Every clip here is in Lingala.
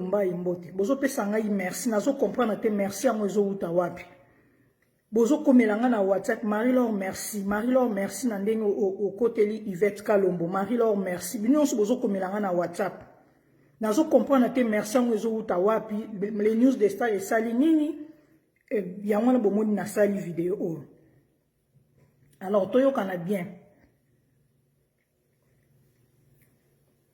Lumba Imbote. Bozo pesa ngai merci. Nazo comprendre te merci à mozo uta wapi. Bozo komelanga na WhatsApp. Marie-Laure merci. Marie-Laure merci na ndenge au koteli Yvette Kalombo. Marie-Laure merci. Bino so bozo komelanga na WhatsApp. Nazo comprendre te merci à mozo uta wapi. Les news de Star et sali nini. Yamwana bomoni na sali vidéo. Alors toyo kana bien.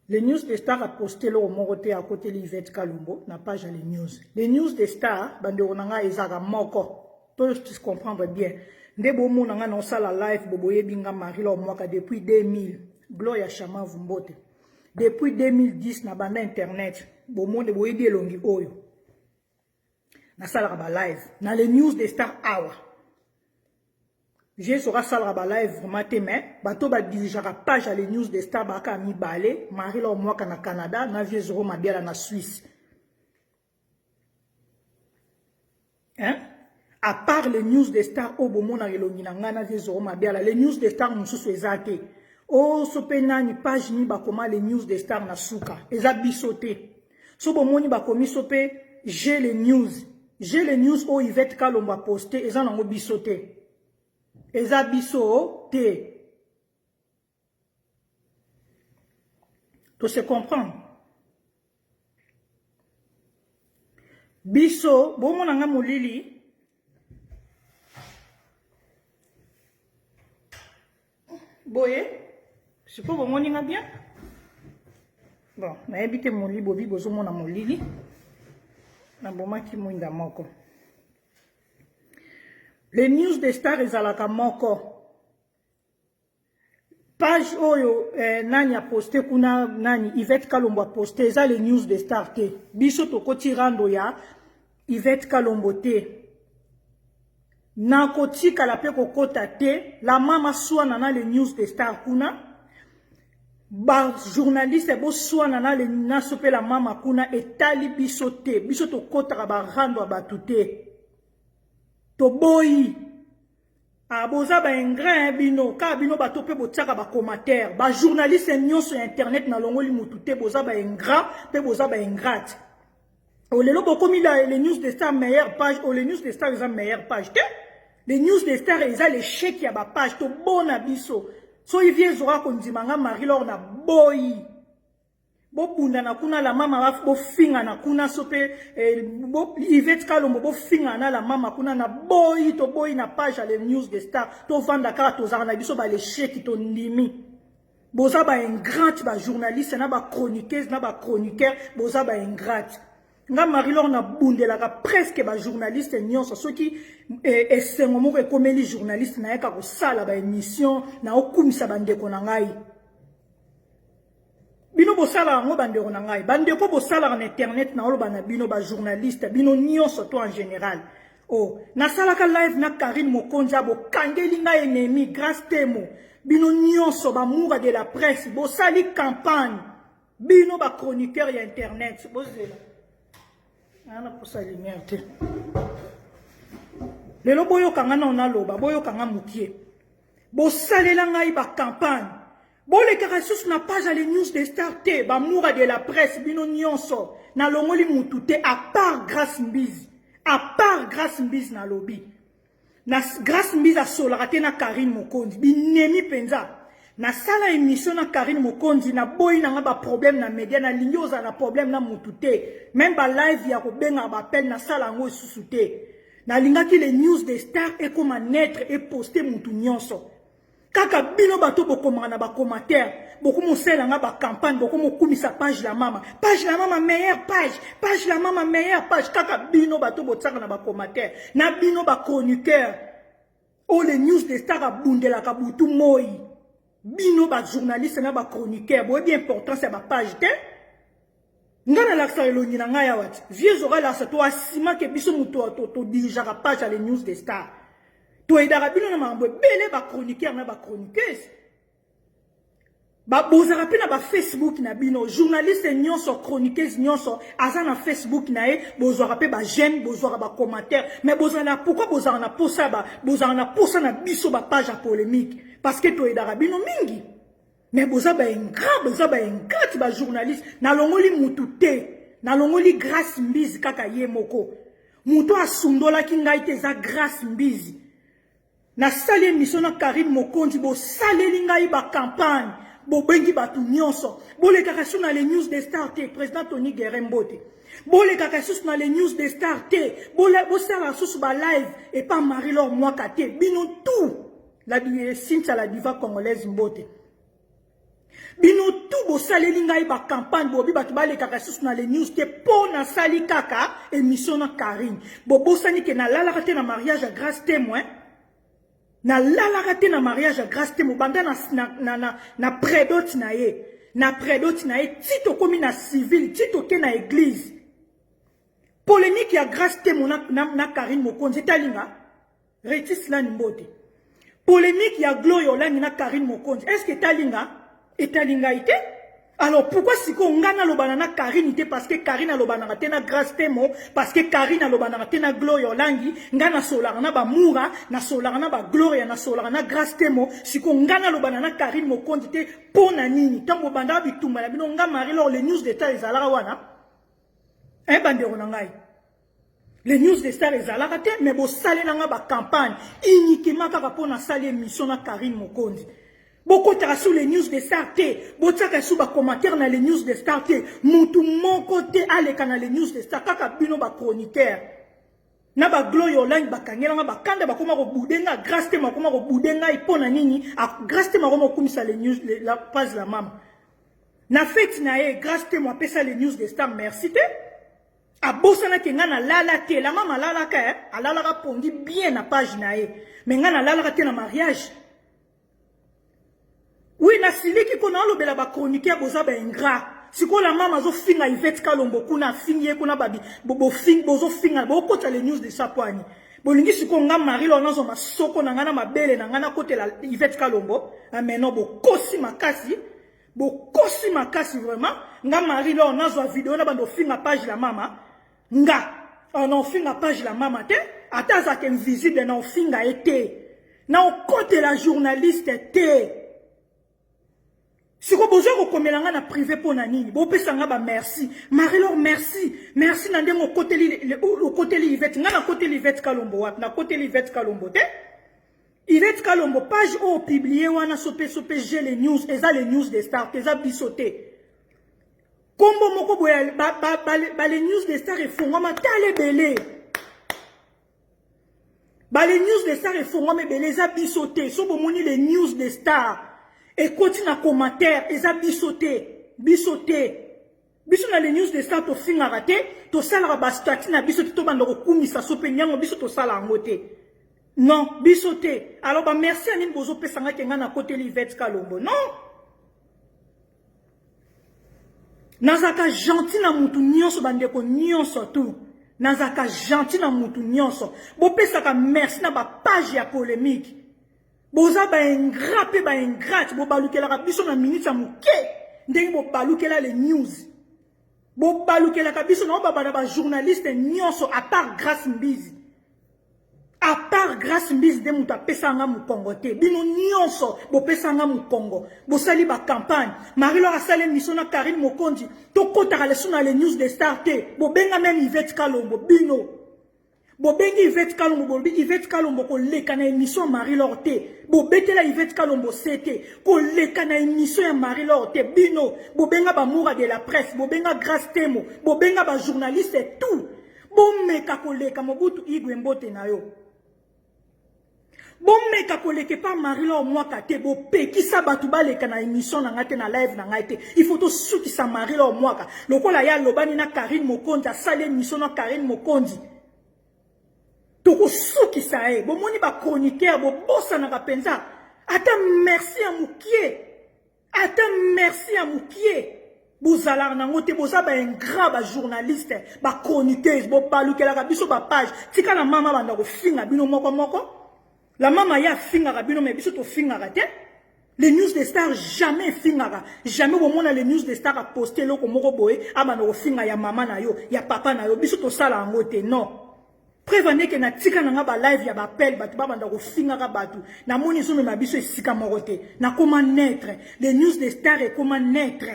Les news de Star a posté le moroté à côté de Yvette Kalombo, na page les news. Les news de Star, bande onanga ezaka moko. Toi, tu comprends bien. Ndebo monanga non sala live boboye binga Marie-Laure Mwaka depuis 2000. Gloria Chama Vumbote. Depuis 2010 na banda internet, bomonde boye bi elongi oyo. Na sala ba live. Na les news de Star awa. J'ai sera sala ba live vraiment mais bato ba dirijaka page les news de Star baka mi balé, Marie-Laure Mwaka na Canada, na vieux zoro mabiala na Suisse. Hein? À part les news de Star, oh, bon, na les news de Star, nous sommes ezate. Oh, sopena ni page ni bakoma les news de Star na suka. Eza bisoté. So bon ni bakomi sope, j'ai les news. J'ai les news, oh, Yvette Kalomba posté, eza nango bisoté. Eza bisoté. Tu se comprends? Biso, bon, mon anga molili. Boye, je sais pas comment on bien. Bon, na habité mon lit, bobi, bozo mon mon lit. Na boma ki mwinda moko. Les news de Star ezalaka moko. Page oyo nani a posté kuna nani Yvette Kalombo a posté eza les news de Star te. Biso to koti rando ya Yvette Kalombo te. Na kotika la pe kokota te, la mama swana na les news de Star kuna, ba journaliste bo swana na le nasope la mama kuna etali biso te, biso to kota ba rando ba tuté. To boyi. A boza ba ingrat bino, ka bino ba topé bo tsaka ba commentaire, ba journaliste nyon sur internet na longoli mututé boza ba ingrat, pe boza ba ingrat. O lelo bokomi les news de Star meilleure page, o les news de Star eza meilleure page te. Les news de Star eza les chèques ya ba page to bon abiso. So il vient zora kondimanga Marie-Laure na boy. Bo bunda na kuna la mama wa bo finga na kuna sope bo Yvette Kalombo bo finga na la mama kuna na boy to boy na page les news de Star to vanda kara to zara na biso ba les chèques to ndimi. Boza ba ingrat ba journaliste na ba chroniqueuse na ba chroniqueur boza ba ingrat. Nga Marie-Laure na bundelaka presque ba journaliste nyonso soki esengo moko ekomeli journaliste na yeka kosala ba émission na okumisa bandeko na ngai. Bino bosala ngo bandeko na ngai. Bandeko bosala na internet na oloba na bino ba journaliste, bino nyonso to en général. Oh, na salaka live na Karine Mokonja bo kangeli nga ennemi grâce temo. Bino nyonso ba moura de la presse, bo sali campagne. Bino ba chroniqueur ya internet, bozela. Ana posa lumière te. Lelo boyo kanga na onaloba, boyo kanga mukie. Bo salela ngai ba campagne. Bo le karasus na page les news de Star te, ba moura de la presse bino nyonso na longoli mutute à part Grâce Mbizi. À part Grâce Mbizi na lobby. Na Grâce Mbizi a solarate na Karine Mokonzi, binemi penza. Na sala émission na Karine Mokonzi na boy na ba problème na média na linyoza na problème na mutute même ba live ya ko benga ba appel na sala ngo susute na lingaki les news de Star et comment naître et poster mutu nyonso kaka bino bato bokomanga na ba commentaire beaucoup mosela nga ba campagne beaucoup mokumisa page la mama meilleure page la mama meilleure page kaka bino bato botsaka na ba commentaire na bino ba chroniqueur oh les news de Star a bundela ka butu moi. Bino ba journaliste na ba chroniqueur bo bien important c'est ba page te ngana la sa eloni na ngaya wat vieux aura la sa to asima ke biso muto to dirijaka page les news de Star to edara bino na mambo belé ba chroniqueur na ba chroniqueuse ba bozara pe na ba Facebook na bino journaliste nyonso chroniqueuse nyonso aza na Facebook na e bozara pe ba j'aime bozara ba commentaire mais bozana pourquoi bozara na posa ba bozara na posa na biso ba page à polémique parce que to edara bino mingi mais bozaba ingrat ba journaliste na longoli mutute na longoli grâce mbizi kaka ye moko muto asundola ki ngai te za grâce mbizi na sali émission na Karine Mokonzi bo saleli ngai ba campagne bo bengi batu nyonso bo le kaka sur na les news des stars te président Tony Guerembote bo le kaka sur na les news des stars te bo sala sous ba live et pas Marie-Laure Mwaka te bino tout la Cynthia la diva congolaise Mbote bino tout bo saleli ngai ba campagne bo bi batu ba le kaka sur na les news te po na sali kaka émission na Karine bo sani ke na lala te na mariage à grâce témoin na lala te na mariage à grâce témoin banda na prédot na ye tito komi na civil tito ke na église polémique ya grâce témoin na Karine Mokonzi talinga Rétis la Mbote polémique ya Gloire Yolangi na Karine Mokonzi est-ce que talinga etalinga ite alors pourquoi si ko ngana lobana na Karine ite parce que Karine alobana te na grâce témoin parce que Karine alobana te na Gloire Yolangi ngana solara na ba mura na solara na ba Gloire na solara na grâce témoin si ko ngana lobana na Karine Mokonzi te pona nini tango banda bitumba la bino nga Marie-Laure les news des stars ezalaka wana bandero na ngai les news des stars ezalaka te mais bo salela nga ba campagne uniquement kaka pona sali émission na Karine Mokonzi beaucoup sur les news des stars te botaka sous ba commentaire na les news des stars te mutu mon côté aleka na les news des stars kaka bino ba chroniqueur na ba Gloire Yolangi ba kangela nga ba kanda ba koma ko budenga grâce te ma koma ko budenga ipona nini a grâce te ma koma komisa les news la page la mama na fête na e grâce te mo pesa les news des stars merci te a bosana ke nga na lala te la mama lala ka alala ka pondi bien na page na e mais nga na lala te na mariage. Oui, na siliki kona alobela ba chroniqueur boza ba ingrat. Siko la mama zo finga Yvette Kalombo kuna finye kuna babi bobo fing bozo finga bo kota les news de sapwani. Bolingi siko nga Marie-Laure nazo masoko na ngana mabele na ngana kote la Yvette Kalombo. Mais non bo kosi makasi vraiment. Nga Marie-Laure nazo vidéo na bando finga page la mama. Nga on finga page la mama te ata za ken visible na finga été. Na kote la journaliste te. Si vous avez besoin de privé pour nani, vous pouvez ba merci. Marie-Laure merci. Merci nande mo côté Yvette, na côté Yvette Kalombo, na côté Yvette Kalombo te. Yvette Kalombo page au publié wana sope j'ai les news, eza les news des stars, eza bisoté. Kombo moko boya ba les news des stars et fongoma tale belé. Ba les news des stars et fongoma belé eza bisoté, so bo moni les news des stars. Et continue à commentaire, ils ont bisoté. Biso na les news de stars, to finga raté, to sala bastati na biso to bandoko kumisa sope nyango biso to sala ngote. Non, bisoté. Alors merci à nini bozo pesanga kenga na côté Yvette Kalombo. Non. Nazaka gentil na mutu nyonso bandeko nyonso tout. Nazaka gentil na mutu nyonso. Bo pesaka merci na ba page ya polémique. Boza ba ingrat pe ba ingrat bo balukela ka biso na minute ya muke ndenge bo balukela les news bo balukela ka biso na ba journaliste nyonso à part grâce mbizi de muta pesanga mu Congo te bino nyonso bo pesanga mu Congo bo sali ba campagne Marie-Laure asale mission na Karine Mokonzi to kota le sona les news des stars te bo benga même Yvette Kalombo bino bo bengi Yvette Kalombo Yvette Kalombo ko leka na émission Marie-Laure te bo betela Yvette Kalombo c'était ko leka na émission ya Marie-Laure te bino bo benga ba moura de la presse bo benga grâce temo bo benga ba journaliste et tout bo meka ko leka Mobutu Igwe Mbote na yo bo meka ko leka pa Marie-Laure Mwaka te bo pe ki sa batu ba leka na émission na ngate na live na ngate il faut to suki sa Marie-Laure Mwaka lokola ya lobani na Karine Mokonzi asale émission na Karine Mokonzi toko suki sa e bo moni ba chroniqueur bo bossa na penza ata merci à mukie bozala na ngote boza ba ingrat ba journaliste ba chroniqueuse bo balukela ka biso ba page tika na mama banda ko finga bino moko la mama ya finga ka bino me biso to finga ka te les news des stars jamais finga ka jamais bo mona les news des stars a poster loko moko boye abana ko finga ya mama na yo ya papa na yo biso to sala ngote non. Prévenez que na tika na nga ba live ya ba appel batu ba banda ko finga ka batu na moni so me mabiso esika morote na comment naître les news des stars et comment naître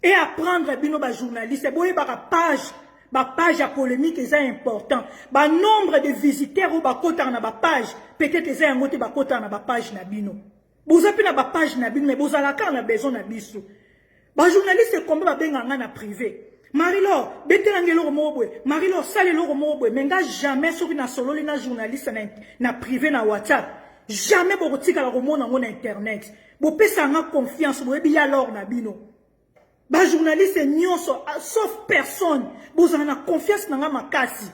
et apprendre bino ba journaliste boye ba page à polémique est important ba nombre de visiteurs ou ba kota na ba page peut-être c'est un côté ba kota na ba page na bino boza pe na ba page na bino mais boza la car na besoin na biso ba journaliste comme ba benga na privé Marie-Laure, betelange loro mobwe, Marie-Laure sale loro mobwe, menga jamais soki na solo na journaliste na privé na WhatsApp. Jamais bokotika la romona na internet. Bo pesa nga confiance bo ebi ya lor na bino. Ba journaliste nyonso sauf personne, bozana na confiance na nga makasi.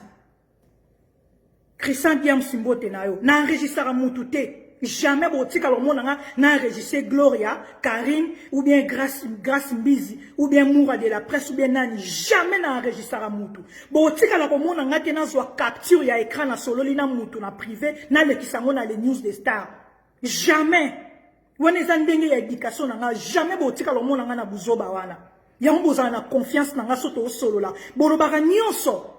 Christian Diam Simbote na yo, na enregistra mutu te. Jamais botika le monde n'a enregistré Gloria, Karine, ou bien Grace Mbizi, ou bien Moura de la presse, ou bien Nani. Jamais n'a enregistré Moutou. Botika le monde n'a tena soit capture ya écran na solo na Moutou na privé, na le kisango na les news des stars. Jamais. Wane zandenge ya éducation n'a jamais botika le monde na buzoba wana. Ya mboza na confiance na soto solo la. Bolobaka nyonso.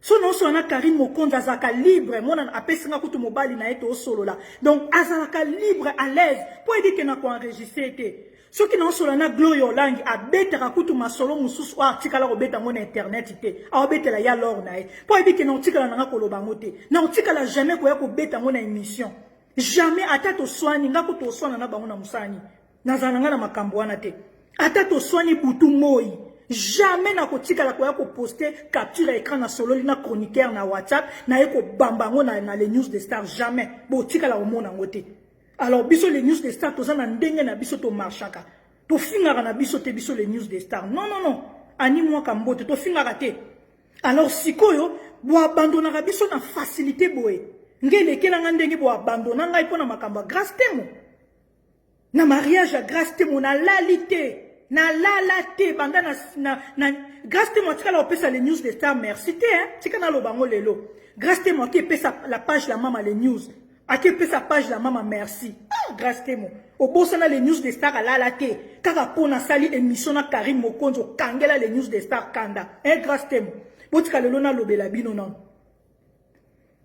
So non so na Karine Mokonde azaka libre mona apesinga kutu mobali na eto solo la donc azaka libre à l'aise pour dire que na ko enregistrer te so ki non so na Gloria Olangi abetera kutu masolo mususu artikala ko beta mona internet te abetela ya lor na e pour dire que non tikala na ko loba mote na tikala jamais ko ya ko beta mona émission jamais atato swani ngako to swana na bango na musani nazana nga na makambo wana te atato swani butu moi. Jamais na kotika la koya ko poster capture écran na solo na chroniqueur na WhatsApp na eko bambango na les news des stars jamais bo tika la omona ngote alors biso les news des stars toza na ndenge na biso to marchaka to fingaka na biso te biso les news des stars non ani moi kambote to fingaka te alors sikoyo bo abandona biso na facilité boye ngele kelanga ndenge bo abandona ngai pona makamba grâce temo na mariage à grâce temo na lalité na la te banda na grâce te moi tika opesa les news des stars merci te hein tika na lo bango lelo grâce te moi qui pesa la page la mama les news a qui pesa page la mama merci grâce te moi obosa na les news des stars la te kaka pona sali émission na Karine Mokonde kangela les news des stars kanda hein grâce te moi botika lelo na lobela bino non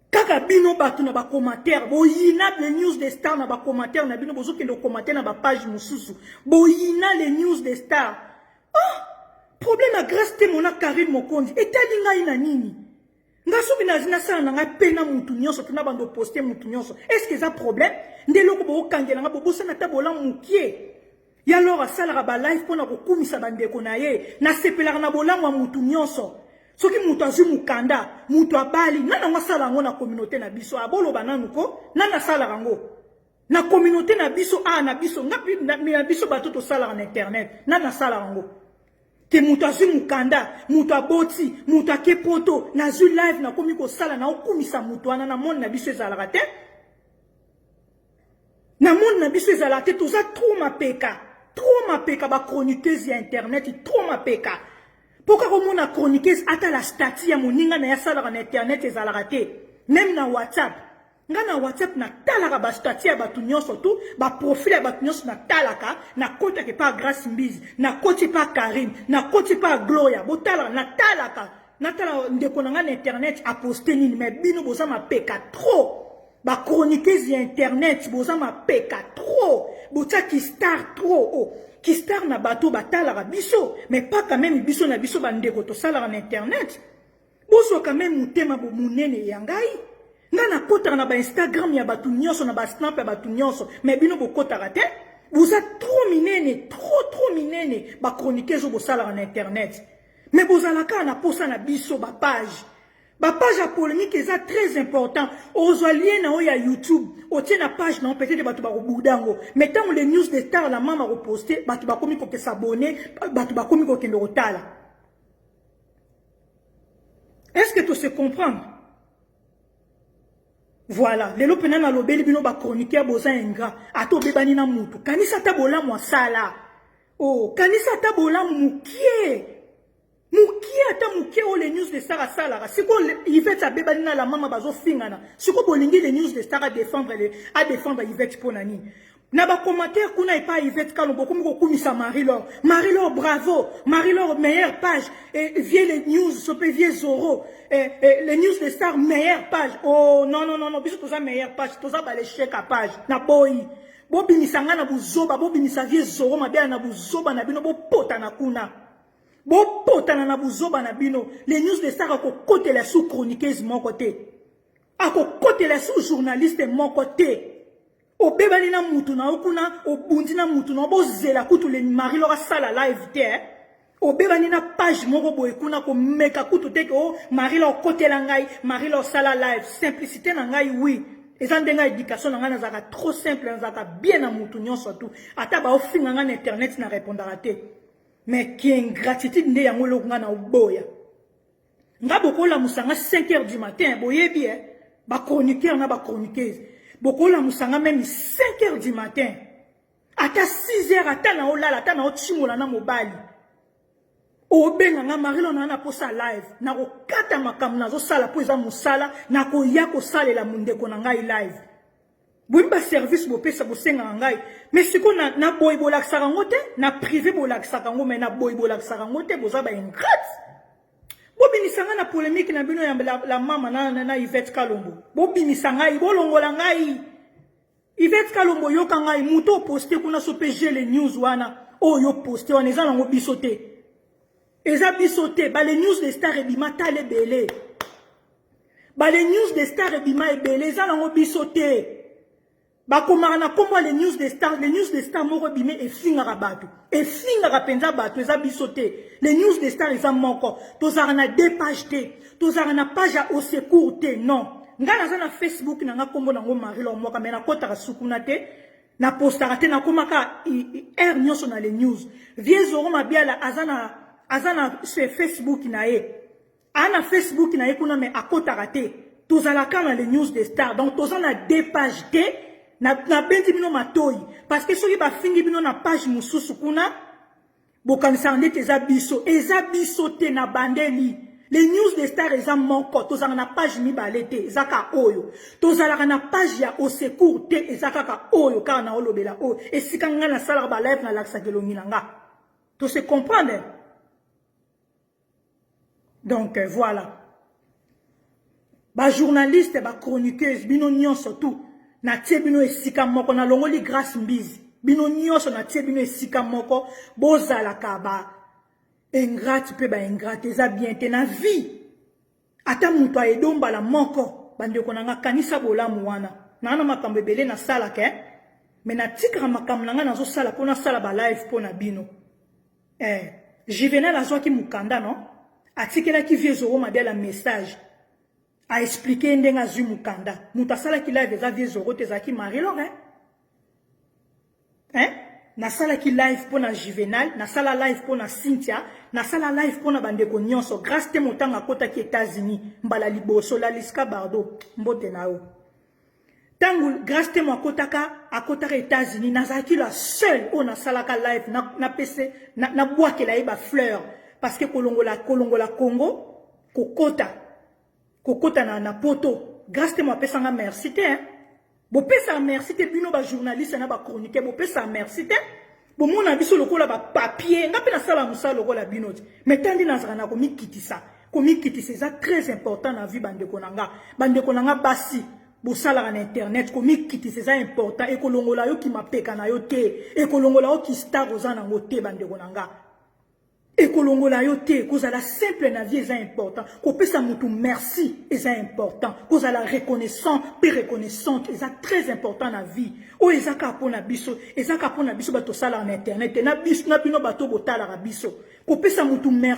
kaka bino batu na ba commentaire boyina les news des stars na ba commentaire na bino bozo kendo commentaire na ba page mususu boyina les news des stars problème à grâce te mona Karine Mokonde etali ngai na nini ngaso bina zina sana nga pena mutu nyonso tuna bando poster mutu nyonso est-ce que ça problème ndelo ko bo kangela nga bobosa na tabola mukie ya lora sala ba live pona ko kumisa bandeko na ye na sepelaka na bolango mutu nyonso soki mutu azu mukanda mutu abali nana wasala ngo na communauté na biso abolo bananu ko nana sala rango na communauté na biso na biso ngapi na biso bato to sala na internet nana sala rango ke mutu azu mukanda mutu aboti mutu akepoto na zu live na komi ko sala na okumisa mutu wana na monde na biso ezalaka te na monde na biso ezalaka te toza trop mapeka ba chroniqueuse ya internet trop mapeka. Pourquoi on a chroniqué à la statue à mon ninga na yasala na internet ezalaka te même na WhatsApp ngana WhatsApp na talaka ba statue ya batu nyonso tout ba profil ya batu nyonso na talaka na kota ke pa Grace Mbizi na koti pa Karine na koti pa Gloria botala na talaka ndeko na internet a poster nini mais bino boza ma peka trop ba chroniqueuse ya internet boza ma peka trop bota ki star trop qui star na bateau batala biso mais pas quand même biso na biso bandeko to sala na internet boso quand même mutema bo munene yangai ngana kota na ba Instagram ya batu nyonso na ba snap ya batu nyonso mais bino bo kota raté vous êtes trop minene trop minene ba chroniquer zo bo sala na internet mais bozalaka na posa na biso ba page à polémique est très important. Aux alliés na oya YouTube, au tient la page non peut-être batu ba boudango. Mais tant les news des stars la maman reposter, batu ba komi ko ke s'abonner, batu ba komi ko ke ndotala. Est-ce que tu sais comprendre? Voilà, les lopena na lobeli bino ba chroniqueur boza ingra, ato bebani na mutu. Kanisa tabola mo sala. Oh, kanisa tabola mukie. Mukie ata mukie o les news de Sara Salara. Si ko Yvette abebani na la mama bazo fingana. Si ko bolingi les news de Sara défendre Yvette ponani. Na ba commentaire kuna pas Yvette kalo bokomi ko kumisa Marie-Laure. Marie-Laure bravo. Marie-Laure meilleure page. Et vieux les news sope vieux Zoro. Les news de Star meilleure page. Oh non biso toza meilleure page. Toza ba les chèques à page. Na boy. Bobi misanga na buzoba bobi misavie Zoro mabia na buzoba na bino bo pota na kuna. Bo potana na buzoba na bino. Les news de star ako kote la sous chroniqueuse mon côté. Ako kote la sous journaliste mon côté. O bebali na mutu na okuna o bundi na mutu na bo zela kutu le mari lora sala live te. O bebali na page moko boy kuna ko meka kutu te ko mari lo kote la ngai, mari lo sala live. Simplicité na ngai oui. Eza ndenga éducation na ngai nazaka trop simple nazaka bien na mutu nyonso tout. Ata ba ofinga nga na internet na répondra te. Mais qui ingratitude nde yango lokunga na oboya. Nga bokola musanga 5h du matin boyebi ba chroniqueur na ba chroniqueuse. Bokola musanga même 5h du matin. Ata 6h ata na olala ata na otimola na mobali. Obenga nga marilo na posa live. Na ko kata makamu na zo sala po eza musala na ko ya ko salela mundeko na ngai live. Bwimba service bo pesa bo senga ngai. Mais siko na boy bolakisaka ngote na privé bolakisaka ngo mais na boy bolakisaka ngote boza ba ingrate. Bobimisanga na polémique na bino ya la mama na Yvette Kalombo. Bobimisanga bolongola ngai. Yvette Kalombo yoka ngai muto poster kuna so PG les news wana. Oh yo poster wana eza nango bisote. Eza bisote ba les news de star ebima tale belé. Ba les news de star ebima ebele eza nango bisote. Bakomara na komwa les news de star moko bimé et fingara batu. Et fingara penza batu eza bisote. Les news de star eza moko. Tozara na 2 pages te. Tozara na page au secours te. Non. Nga naza na Facebook na nga kombo nango marilo moka mais na kota sukuna te. Na postara te na komaka air nyonso na les news. Vie zoro mabiala azana sur Facebook na ye. Ana Facebook na ye kuna mais akota te. Tozala kana les news de star. Donc tozana 2 pages te. Na bendi bino matoi parce que soki ba fingi bino na page mususu kuna bokanisa ndete eza biso te na bandeli les news de star eza moko tozala na page mibale te ezaka oyo tozala na page ya au secours te ezaka ka oyo ka na olobela oyo esika nga na sala ba live na laksa kelongi nga to se comprendre donc voilà ba journaliste ba chroniqueuse bino nyonso tout na tie bino esika moko na longoli grâce mbizi bino nyonso na tie bino esika moko bozala ka ba ingrate pe ba ingrate eza bien te na vie ata muto aedomba la moko bandeko nanga kanisa bolamu wana na makambo ebele na sala ke mais na tikra makambo nanga nazo sala pona sala ba live pona bino Juvenal azwaki mukanda non atikela ki vie zoro mabela message a expliqué ndenga zu mukanda muta sala ki live eza vie zoro te zaki marilo na sala ki live pona Juvenal na sala live pona Cynthia na sala live pona bandeko nyonso grâce te motanga kota ki États-Unis mbala liboso la Liska Bardo mbote nao tangu grâce te mo akotaka États-Unis nazaki la seule on sala ka live na PC na boake la eba fleur parce que kolongola Congo kokota na poto grâce te mo pesa nga merci te bo pesa merci te bino ba journaliste na ba chroniqueur bo pesa merci te bo mona biso lokola ba papier nga pe na sala musala lokola bino mais tandi na zana ko mikitisa c'est très important na vie bandeko nanga basi bo sala na internet ko mikitisa c'est important e kolongola yo ki mapeka na yo te e kolongola yo ki star ozana ngote bandeko nanga et kolongola yo te cause la simple na vie est important ko pesa mutu merci est important cause la reconnaissant pe reconnaissante est très important na vie o ezaka pona biso bato sala na internet na biso na bino bato botala biso ko pesa mutu merci